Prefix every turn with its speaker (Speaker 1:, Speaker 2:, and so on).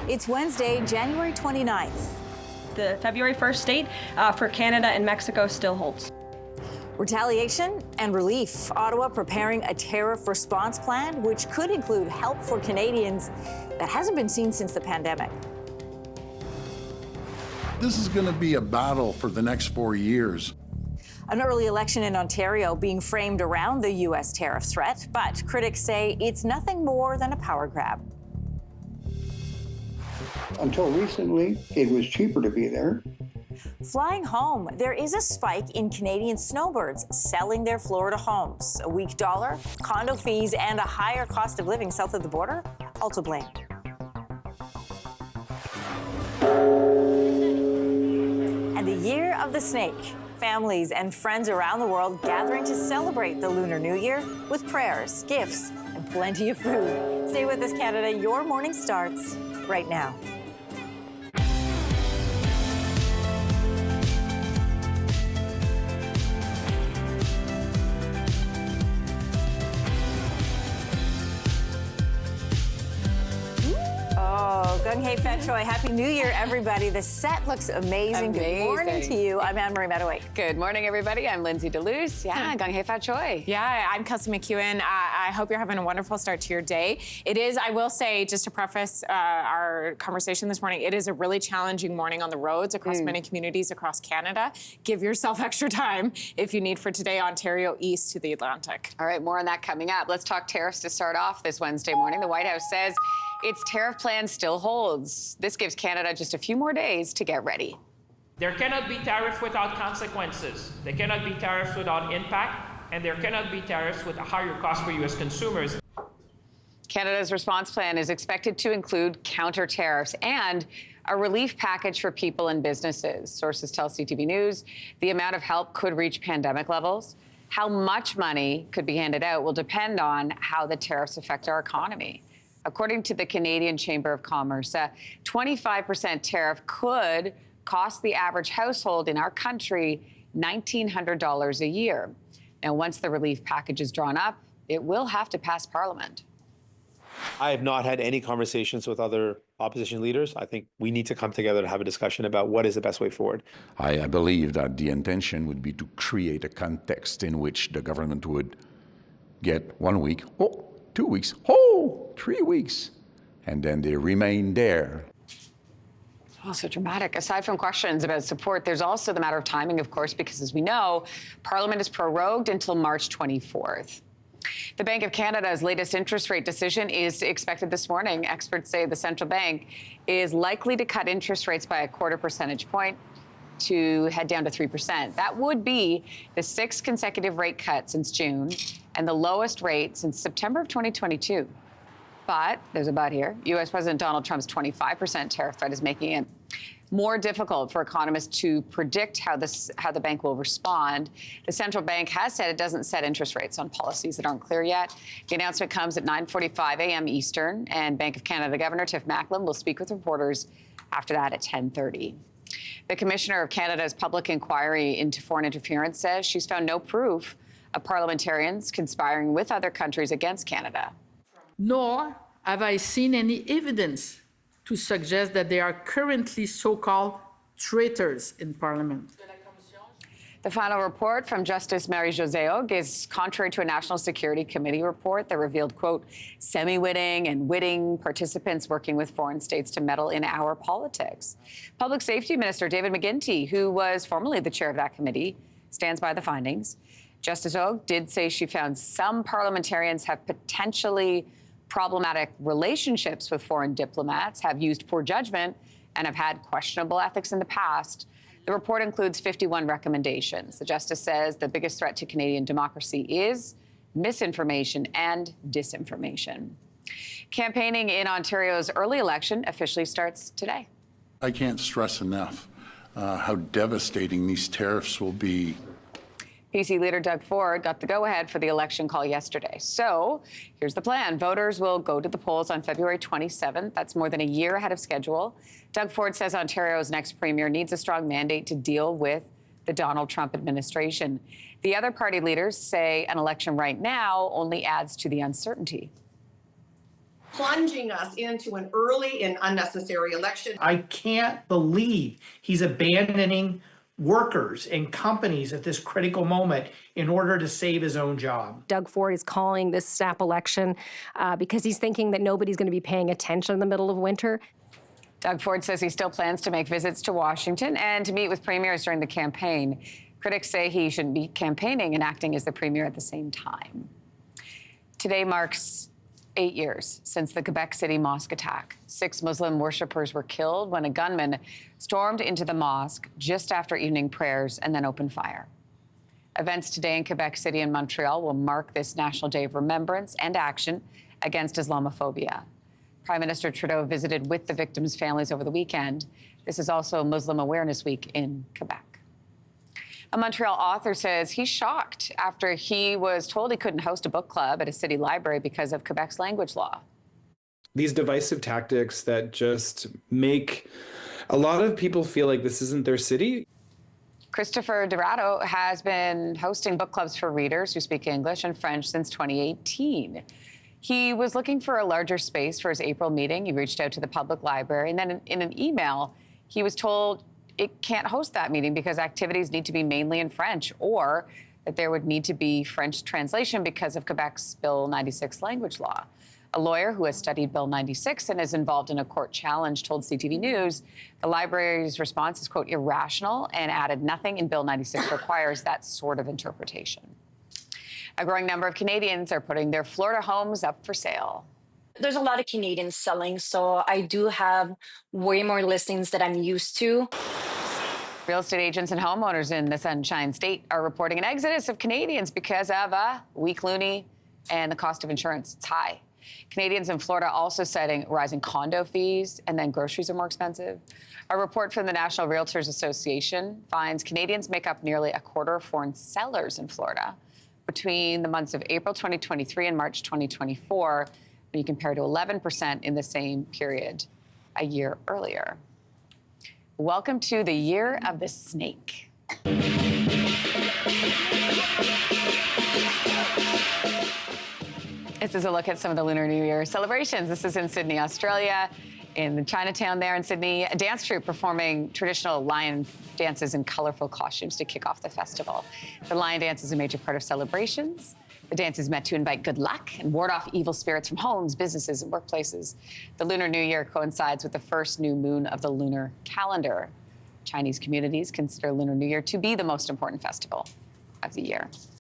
Speaker 1: It's Wednesday, January 29th.
Speaker 2: The February 1st date for Canada and Mexico still holds.
Speaker 1: Retaliation and relief. Ottawa preparing a tariff response plan, which could include help for Canadians that hasn't been seen since the pandemic.
Speaker 3: This is going to be a battle for the next 4 years.
Speaker 1: An early election in Ontario being framed around the U.S. tariff threat, but critics say it's nothing more than a power grab.
Speaker 4: Until recently, it was cheaper to be there.
Speaker 1: Flying home, there is a spike in Canadian snowbirds selling their Florida homes. A weak dollar, condo fees, and a higher cost of living south of the border, all to blame. And the year of the snake. Families and friends around the world gathering to celebrate the Lunar New Year with prayers, gifts, and plenty of food. Stay with us, Canada. Your morning starts right now. Hey, Fat Troy. Happy New Year, everybody. The set looks amazing. Good morning to you. I'm Anne-Marie Mediwake.
Speaker 5: Good morning, everybody. I'm Lindsey Deluce. Yeah, Gang Hei Fat Troy.
Speaker 6: Yeah, I'm Kelsey McEwen. I hope you're having a wonderful start to your day. It is, I will say, just to preface our conversation this morning, it is a really challenging morning on the roads across many communities across Canada. Give yourself extra time if you need for today, Ontario east to the Atlantic.
Speaker 5: All right, more on that coming up. Let's talk tariffs to start off this Wednesday morning. The White House says its tariff plan still holds. This gives Canada just a few more days to get ready.
Speaker 7: There cannot be tariffs without consequences. There cannot be tariffs without impact, and there cannot be tariffs with a higher cost for U.S. consumers.
Speaker 5: Canada's response plan is expected to include counter tariffs and a relief package for people and businesses. Sources tell CTV News the amount of help could reach pandemic levels. How much money could be handed out will depend on how the tariffs affect our economy. According to the Canadian Chamber of Commerce, a 25% tariff could cost the average household in our country $1,900 a year. Now, once the relief package is drawn up, it will have to pass Parliament.
Speaker 8: I have not had any conversations with other opposition leaders. I think we need to come together to have a discussion about what is the best way forward.
Speaker 9: I believe that the intention would be to create a context in which the government would get 1 week, 2 weeks, 3 weeks, and then they remain there.
Speaker 5: Oh, so dramatic. Aside from questions about support, there's also the matter of timing, of course, because as we know, Parliament is prorogued until March 24th. The Bank of Canada's latest interest rate decision is expected this morning. Experts say the central bank is likely to cut interest rates by 1/4 percentage point to head down to 3%. That would be the 6th consecutive rate cut since June and the lowest rate since September of 2022. But there's a but here. U.S. President Donald Trump's 25% tariff threat is making it more difficult for economists to predict how the bank will respond. The central bank has said it doesn't set interest rates on policies that aren't clear yet. The announcement comes at 9:45 a.m. Eastern, and Bank of Canada Governor Tiff Macklem will speak with reporters after that at 10:30. The Commissioner of Canada's public inquiry into foreign interference says she's found no proof of parliamentarians conspiring with other countries against Canada.
Speaker 10: Nor have I seen any evidence to suggest that there are currently so-called traitors in Parliament.
Speaker 5: The final report from Justice Marie-Josée Hogue is contrary to a National Security Committee report that revealed, quote, semi-witting and witting participants working with foreign states to meddle in our politics. Public Safety Minister David McGuinty, who was formerly the chair of that committee, stands by the findings. Justice Hogue did say she found some parliamentarians have potentially problematic relationships with foreign diplomats, have used poor judgment, and have had questionable ethics in the past. The report includes 51 recommendations. The justice says the biggest threat to Canadian democracy is misinformation and disinformation. Campaigning in Ontario's early election officially starts today.
Speaker 3: I can't stress enough how devastating these tariffs will be.
Speaker 5: PC leader Doug Ford got the go-ahead for the election call yesterday. So here's the plan. Voters will go to the polls on February 27th. That's more than a year ahead of schedule. Doug Ford says Ontario's next premier needs a strong mandate to deal with the Donald Trump administration. The other party leaders say an election right now only adds to the uncertainty.
Speaker 11: plunging us into an early and unnecessary election.
Speaker 12: I can't believe he's abandoning workers and companies at this critical moment in order to save his own job.
Speaker 13: Doug Ford is calling this snap election because he's thinking that nobody's going to be paying attention in the middle of winter.
Speaker 5: Doug Ford says he still plans to make visits to Washington and to meet with premiers during the campaign. Critics say he shouldn't be campaigning and acting as the premier at the same time. Today marks 8 years since the Quebec City mosque attack. 6 Muslim worshippers were killed when a gunman stormed into the mosque just after evening prayers and then opened fire. Events today in Quebec City and Montreal will mark this National Day of Remembrance and Action against Islamophobia. Prime Minister Trudeau visited with the victims' families over the weekend. This is also Muslim Awareness Week in Quebec. A Montreal author says he's shocked after he was told he couldn't host a book club at a city library because of Quebec's language law.
Speaker 14: These divisive tactics that just make a lot of people feel like this isn't their city.
Speaker 5: Christopher Dorado has been hosting book clubs for readers who speak English and French since 2018. He was looking for a larger space for his April meeting. He reached out to the public library, and then in an email, he was told it can't host that meeting because activities need to be mainly in French, or that there would need to be French translation because of Quebec's Bill 96 language law. A lawyer who has studied Bill 96 and is involved in a court challenge told CTV News the library's response is, quote, irrational, and added nothing in Bill 96 requires that sort of interpretation. A growing number of Canadians are putting their Florida homes up for sale.
Speaker 15: There's a lot of Canadians selling, so I do have way more listings that I'm used to.
Speaker 5: Real estate agents and homeowners in the Sunshine State are reporting an exodus of Canadians because of a weak loonie and the cost of insurance. It's high. Canadians in Florida also citing rising condo fees, and then groceries are more expensive. A report from the National Realtors Association finds Canadians make up nearly a quarter of foreign sellers in Florida between the months of April 2023 and March 2024, when you compare to 11% in the same period a year earlier. Welcome to the Year of the Snake. This is a look at some of the Lunar New Year celebrations. This is in Sydney, Australia, in the Chinatown there in Sydney. A dance troupe performing traditional lion dances in colorful costumes to kick off the festival. The lion dance is a major part of celebrations. The dance is meant to invite good luck and ward off evil spirits from homes, businesses, and workplaces. The Lunar New Year coincides with the first new moon of the lunar calendar. Chinese communities consider Lunar New Year to be the most important festival of the year.